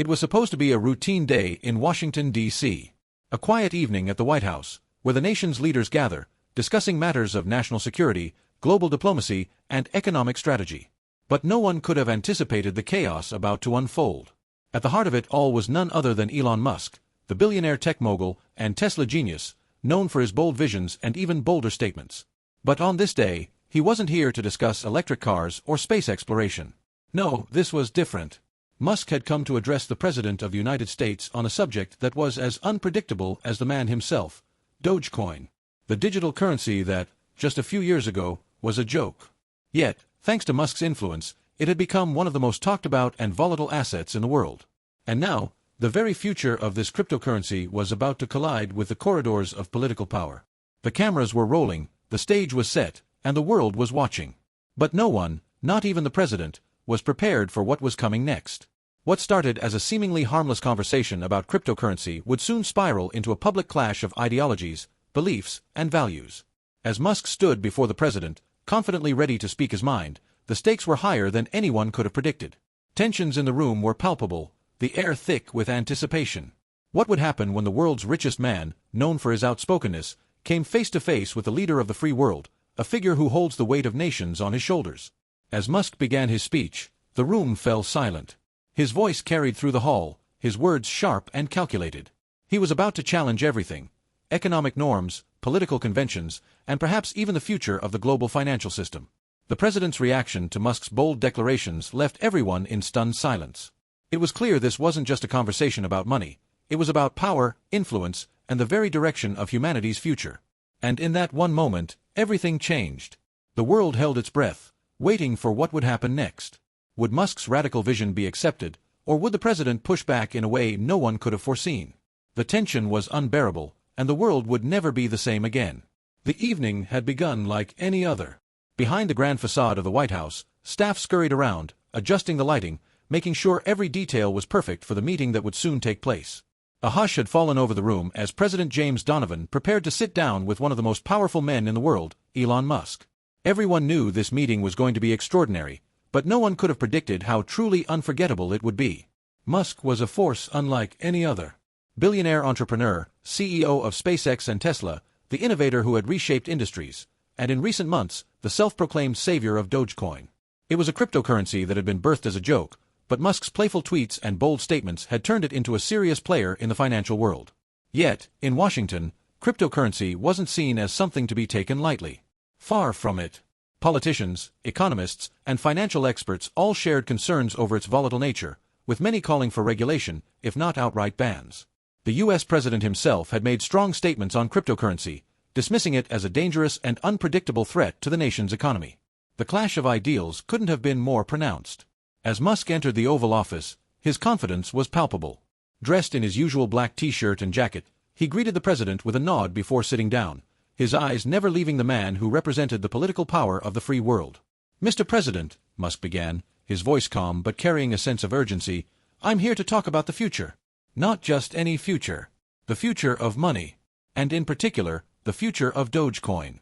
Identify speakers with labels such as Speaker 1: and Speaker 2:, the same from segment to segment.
Speaker 1: It was supposed to be a routine day in Washington, D.C. A quiet evening at the White House, where the nation's leaders gather, discussing matters of national security, global diplomacy, and economic strategy. But no one could have anticipated the chaos about to unfold. At the heart of it all was none other than Elon Musk, the billionaire tech mogul and Tesla genius, known for his bold visions and even bolder statements. But on this day, he wasn't here to discuss electric cars or space exploration. No, this was different. Musk had come to address the President of the United States on a subject that was as unpredictable as the man himself: Dogecoin, the digital currency that, just a few years ago, was a joke. Yet, thanks to Musk's influence, it had become one of the most talked about and volatile assets in the world. And now, the very future of this cryptocurrency was about to collide with the corridors of political power. The cameras were rolling, the stage was set, and the world was watching. But no one, not even the President, was prepared for what was coming next. What started as a seemingly harmless conversation about cryptocurrency would soon spiral into a public clash of ideologies, beliefs, and values. As Musk stood before the President, confidently ready to speak his mind, the stakes were higher than anyone could have predicted. Tensions in the room were palpable, the air thick with anticipation. What would happen when the world's richest man, known for his outspokenness, came face to face with the leader of the free world, a figure who holds the weight of nations on his shoulders? As Musk began his speech, the room fell silent. His voice carried through the hall, his words sharp and calculated. He was about to challenge everything: economic norms, political conventions, and perhaps even the future of the global financial system. The President's reaction to Musk's bold declarations left everyone in stunned silence. It was clear this wasn't just a conversation about money. It was about power, influence, and the very direction of humanity's future. And in that one moment, everything changed. The world held its breath, waiting for what would happen next. Would Musk's radical vision be accepted, or would the President push back in a way no one could have foreseen? The tension was unbearable, and the world would never be the same again. The evening had begun like any other. Behind the grand facade of the White House, staff scurried around, adjusting the lighting, making sure every detail was perfect for the meeting that would soon take place. A hush had fallen over the room as President James Donovan prepared to sit down with one of the most powerful men in the world, Elon Musk. Everyone knew this meeting was going to be extraordinary, but no one could have predicted how truly unforgettable it would be. Musk was a force unlike any other. Billionaire entrepreneur, CEO of SpaceX and Tesla, the innovator who had reshaped industries, and in recent months, the self-proclaimed savior of Dogecoin. It was a cryptocurrency that had been birthed as a joke, but Musk's playful tweets and bold statements had turned it into a serious player in the financial world. Yet, in Washington, cryptocurrency wasn't seen as something to be taken lightly. Far from it. Politicians, economists, and financial experts all shared concerns over its volatile nature, with many calling for regulation, if not outright bans. The U.S. President himself had made strong statements on cryptocurrency, dismissing it as a dangerous and unpredictable threat to the nation's economy. The clash of ideals couldn't have been more pronounced. As Musk entered the Oval Office, his confidence was palpable. Dressed in his usual black t-shirt and jacket, he greeted the President with a nod before sitting down, his eyes never leaving the man who represented the political power of the free world. "Mr. President," Musk began, his voice calm but carrying a sense of urgency, "I'm here to talk about the future. Not just any future. The future of money. And in particular, the future of Dogecoin."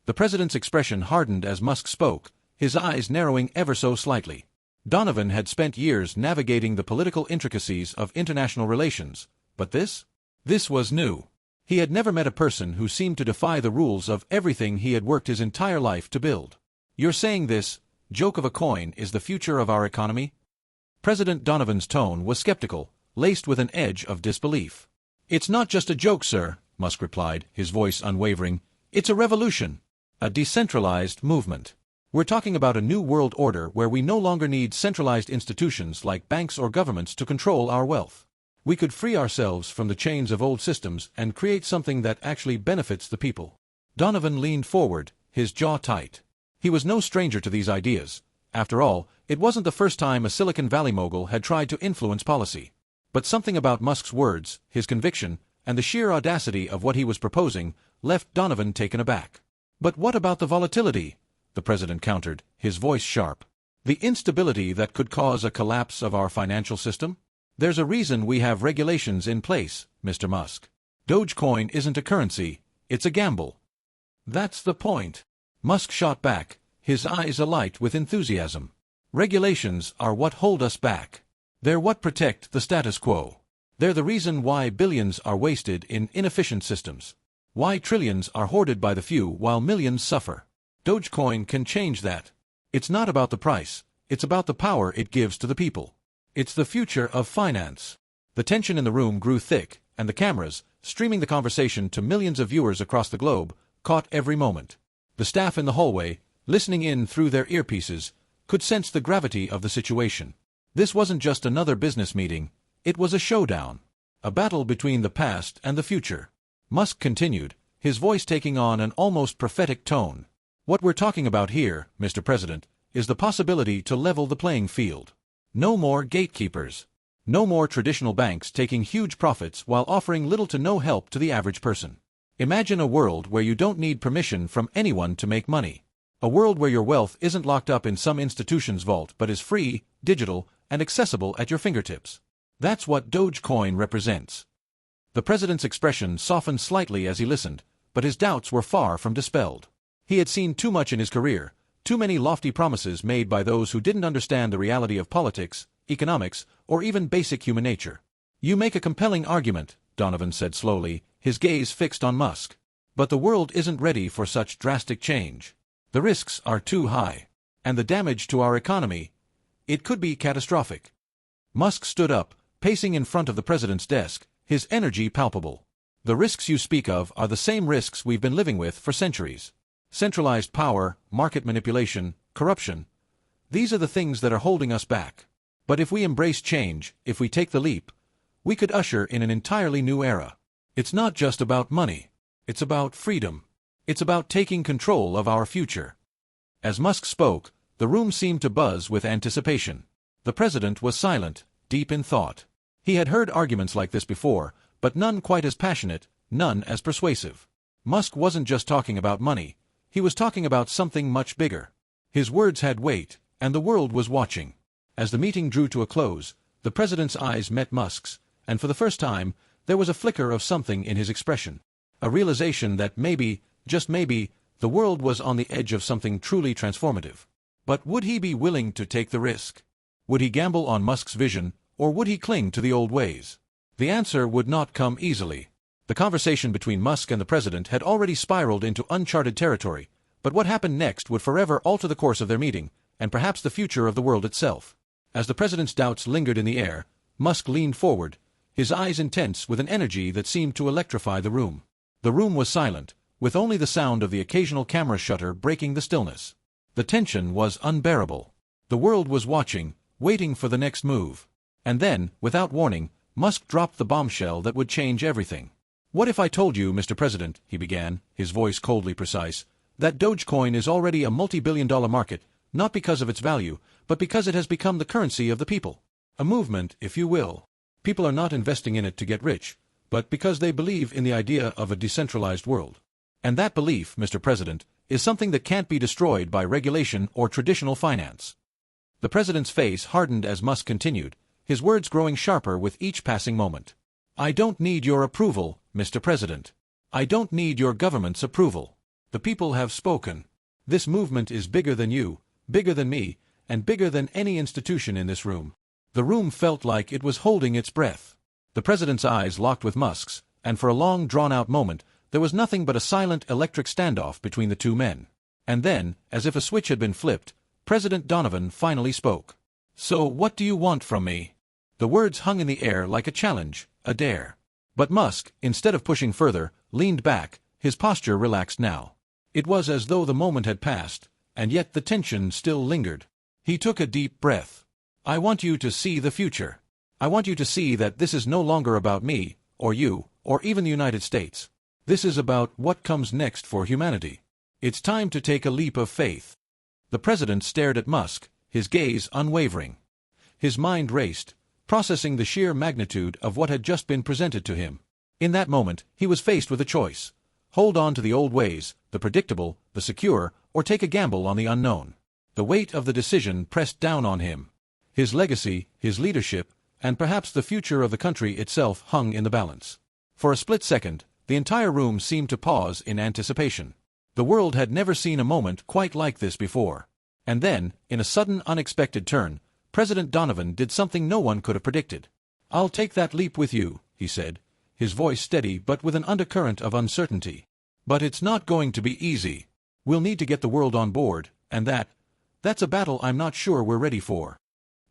Speaker 1: The President's expression hardened as Musk spoke, his eyes narrowing ever so slightly. Donovan had spent years navigating the political intricacies of international relations, but this was new. He had never met a person who seemed to defy the rules of everything he had worked his entire life to build. "You're saying this joke of a coin is the future of our economy?" President Donovan's tone was skeptical, laced with an edge of disbelief. "It's not just a joke, sir," Musk replied, his voice unwavering. "It's a revolution. A decentralized movement. We're talking about a new world order where we no longer need centralized institutions like banks or governments to control our wealth. We could free ourselves from the chains of old systems and create something that actually benefits the people." Donovan leaned forward, his jaw tight. He was no stranger to these ideas. After all, it wasn't the first time a Silicon Valley mogul had tried to influence policy. But something about Musk's words, his conviction, and the sheer audacity of what he was proposing left Donovan taken aback. "But what about the volatility?" the President countered, his voice sharp. "The instability that could cause a collapse of our financial system? There's a reason we have regulations in place, Mr. Musk. Dogecoin isn't a currency, it's a gamble." "That's the point." Musk shot back, his eyes alight with enthusiasm. "Regulations are what hold us back. They're what protect the status quo. They're the reason why billions are wasted in inefficient systems. Why trillions are hoarded by the few while millions suffer. Dogecoin can change that. It's not about the price, it's about the power it gives to the people. It's the future of finance. The tension in the room grew thick, and the cameras, streaming the conversation to millions of viewers across the globe, caught every moment. The staff in the hallway, listening in through their earpieces, could sense the gravity of the situation. This wasn't just another business meeting, it was a showdown. A battle between the past and the future. Musk continued, his voice taking on an almost prophetic tone. What we're talking about here, Mr. President, is the possibility to level the playing field. No more gatekeepers. No more traditional banks taking huge profits while offering little to no help to the average person. Imagine a world where you don't need permission from anyone to make money. A world where your wealth isn't locked up in some institution's vault but is free, digital, and accessible at your fingertips. That's what Dogecoin represents. The president's expression softened slightly as he listened, but his doubts were far from dispelled. He had seen too much in his career, too many lofty promises made by those who didn't understand the reality of politics, economics, or even basic human nature. You make a compelling argument, Donovan said slowly, his gaze fixed on Musk. But the world isn't ready for such drastic change. The risks are too high. And the damage to our economy, it could be catastrophic. Musk stood up, pacing in front of the president's desk, his energy palpable. The risks you speak of are the same risks we've been living with for centuries. Centralized power, market manipulation, corruption. These are the things that are holding us back. But if we embrace change, if we take the leap, we could usher in an entirely new era. It's not just about money. It's about freedom. It's about taking control of our future. As Musk spoke, the room seemed to buzz with anticipation. The president was silent, deep in thought. He had heard arguments like this before, but none quite as passionate, none as persuasive. Musk wasn't just talking about money. He was talking about something much bigger. His words had weight, and the world was watching. As the meeting drew to a close, the president's eyes met Musk's, and for the first time, there was a flicker of something in his expression. A realization that maybe, just maybe, the world was on the edge of something truly transformative. But would he be willing to take the risk? Would he gamble on Musk's vision, or would he cling to the old ways? The answer would not come easily. The conversation between Musk and the president had already spiraled into uncharted territory, but what happened next would forever alter the course of their meeting, and perhaps the future of the world itself. As the president's doubts lingered in the air, Musk leaned forward, his eyes intense with an energy that seemed to electrify the room. The room was silent, with only the sound of the occasional camera shutter breaking the stillness. The tension was unbearable. The world was watching, waiting for the next move. And then, without warning, Musk dropped the bombshell that would change everything. "What if I told you, Mr. President," he began, his voice coldly precise, "that Dogecoin is already a multi-billion-dollar market, not because of its value, but because it has become the currency of the people. A movement, if you will. People are not investing in it to get rich, but because they believe in the idea of a decentralized world. And that belief, Mr. President, is something that can't be destroyed by regulation or traditional finance." The president's face hardened as Musk continued, his words growing sharper with each passing moment. "I don't need your approval, Mr. President. I don't need your government's approval. The people have spoken. This movement is bigger than you, bigger than me, and bigger than any institution in this room." The room felt like it was holding its breath. The president's eyes locked with Musk's, and for a long drawn-out moment, there was nothing but a silent electric standoff between the two men. And then, as if a switch had been flipped, President Donovan finally spoke. "So what do you want from me?" The words hung in the air like a challenge, a dare. But Musk, instead of pushing further, leaned back, his posture relaxed now. It was as though the moment had passed, and yet the tension still lingered. He took a deep breath. "I want you to see the future. I want you to see that this is no longer about me, or you, or even the United States. This is about what comes next for humanity. It's time to take a leap of faith." The president stared at Musk, his gaze unwavering. His mind raced, processing the sheer magnitude of what had just been presented to him. In that moment, he was faced with a choice. Hold on to the old ways, the predictable, the secure, or take a gamble on the unknown. The weight of the decision pressed down on him. His legacy, his leadership, and perhaps the future of the country itself hung in the balance. For a split second, the entire room seemed to pause in anticipation. The world had never seen a moment quite like this before. And then, in a sudden unexpected turn, President Donovan did something no one could have predicted. "I'll take that leap with you," he said, his voice steady but with an undercurrent of uncertainty. "But it's not going to be easy. We'll need to get the world on board, and that's a battle I'm not sure we're ready for."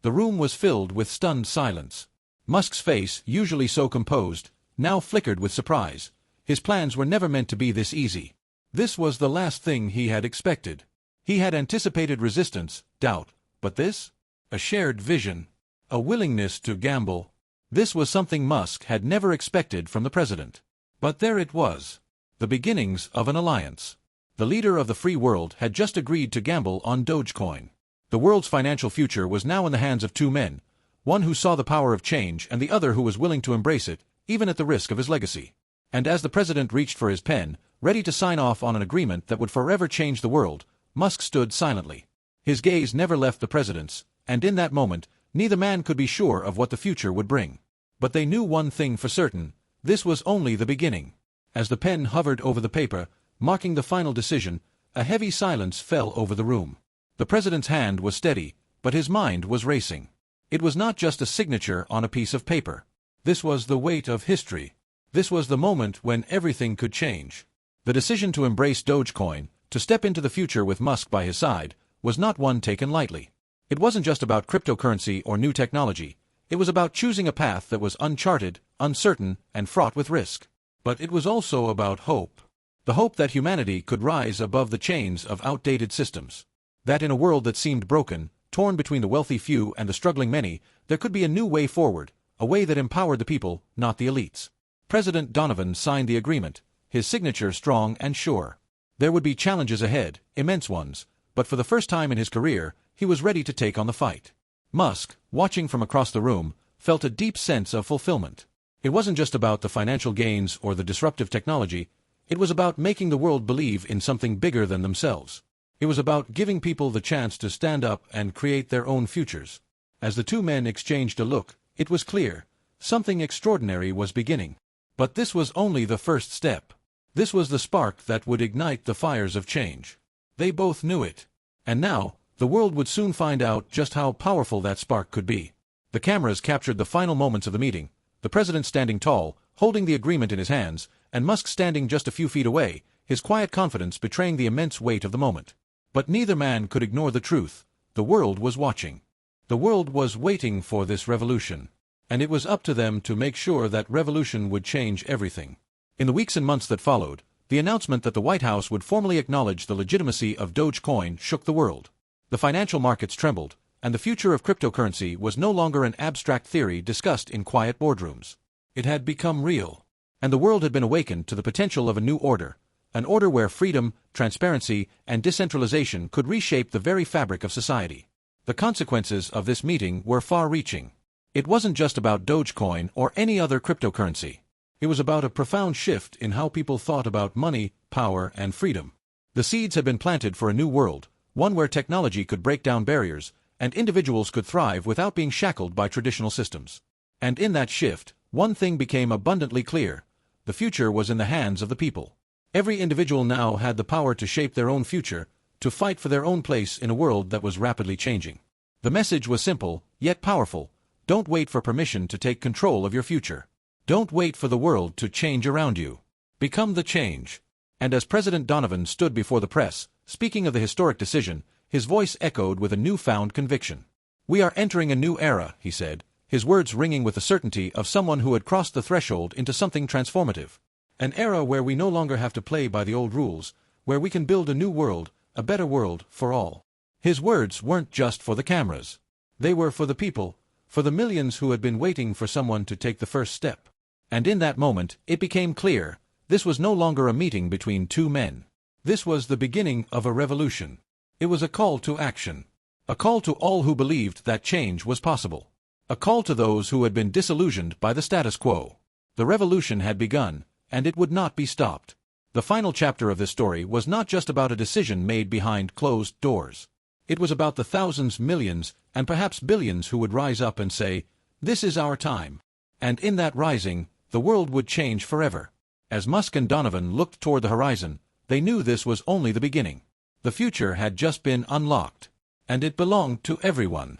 Speaker 1: The room was filled with stunned silence. Musk's face, usually so composed, now flickered with surprise. His plans were never meant to be this easy. This was the last thing he had expected. He had anticipated resistance, doubt, but this? A shared vision. A willingness to gamble. This was something Musk had never expected from the president. But there it was. The beginnings of an alliance. The leader of the free world had just agreed to gamble on Dogecoin. The world's financial future was now in the hands of two men, one who saw the power of change and the other who was willing to embrace it, even at the risk of his legacy. And as the president reached for his pen, ready to sign off on an agreement that would forever change the world, Musk stood silently. His gaze never left the president's, and in that moment, neither man could be sure of what the future would bring. But they knew one thing for certain: this was only the beginning. As the pen hovered over the paper, marking the final decision, a heavy silence fell over the room. The president's hand was steady, but his mind was racing. It was not just a signature on a piece of paper. This was the weight of history. This was the moment when everything could change. The decision to embrace Dogecoin, to step into the future with Musk by his side, was not one taken lightly. It wasn't just about cryptocurrency or new technology. It was about choosing a path that was uncharted, uncertain, and fraught with risk. But it was also about hope. The hope that humanity could rise above the chains of outdated systems. That in a world that seemed broken, torn between the wealthy few and the struggling many, there could be a new way forward, a way that empowered the people, not the elites. President Donovan signed the agreement, his signature strong and sure. There would be challenges ahead, immense ones, but for the first time in his career, he was ready to take on the fight. Musk, watching from across the room, felt a deep sense of fulfillment. It wasn't just about the financial gains or the disruptive technology. It was about making the world believe in something bigger than themselves. It was about giving people the chance to stand up and create their own futures. As the two men exchanged a look, it was clear, something extraordinary was beginning. But this was only the first step. This was the spark that would ignite the fires of change. They both knew it. And now, the world would soon find out just how powerful that spark could be. The cameras captured the final moments of the meeting, the president standing tall, holding the agreement in his hands, and Musk standing just a few feet away, his quiet confidence betraying the immense weight of the moment. But neither man could ignore the truth. The world was watching. The world was waiting for this revolution. And it was up to them to make sure that revolution would change everything. In the weeks and months that followed, the announcement that the White House would formally acknowledge the legitimacy of Dogecoin shook the world. The financial markets trembled, and the future of cryptocurrency was no longer an abstract theory discussed in quiet boardrooms. It had become real. And the world had been awakened to the potential of a new order. An order where freedom, transparency, and decentralization could reshape the very fabric of society. The consequences of this meeting were far-reaching. It wasn't just about Dogecoin or any other cryptocurrency. It was about a profound shift in how people thought about money, power, and freedom. The seeds had been planted for a new world, one where technology could break down barriers, and individuals could thrive without being shackled by traditional systems. And in that shift, one thing became abundantly clear: the future was in the hands of the people. Every individual now had the power to shape their own future, to fight for their own place in a world that was rapidly changing. The message was simple, yet powerful. Don't wait for permission to take control of your future. Don't wait for the world to change around you. Become the change. And as President Donovan stood before the press, speaking of the historic decision, his voice echoed with a newfound conviction. "We are entering a new era," he said, his words ringing with the certainty of someone who had crossed the threshold into something transformative. "An era where we no longer have to play by the old rules, where we can build a new world, a better world for all." His words weren't just for the cameras. They were for the people, for the millions who had been waiting for someone to take the first step. And in that moment, it became clear, this was no longer a meeting between two men. This was the beginning of a revolution. It was a call to action. A call to all who believed that change was possible. A call to those who had been disillusioned by the status quo. The revolution had begun, and it would not be stopped. The final chapter of this story was not just about a decision made behind closed doors. It was about the thousands, millions, and perhaps billions who would rise up and say, "This is our time." And in that rising, the world would change forever. As Musk and Donovan looked toward the horizon, they knew this was only the beginning. The future had just been unlocked. And it belonged to everyone.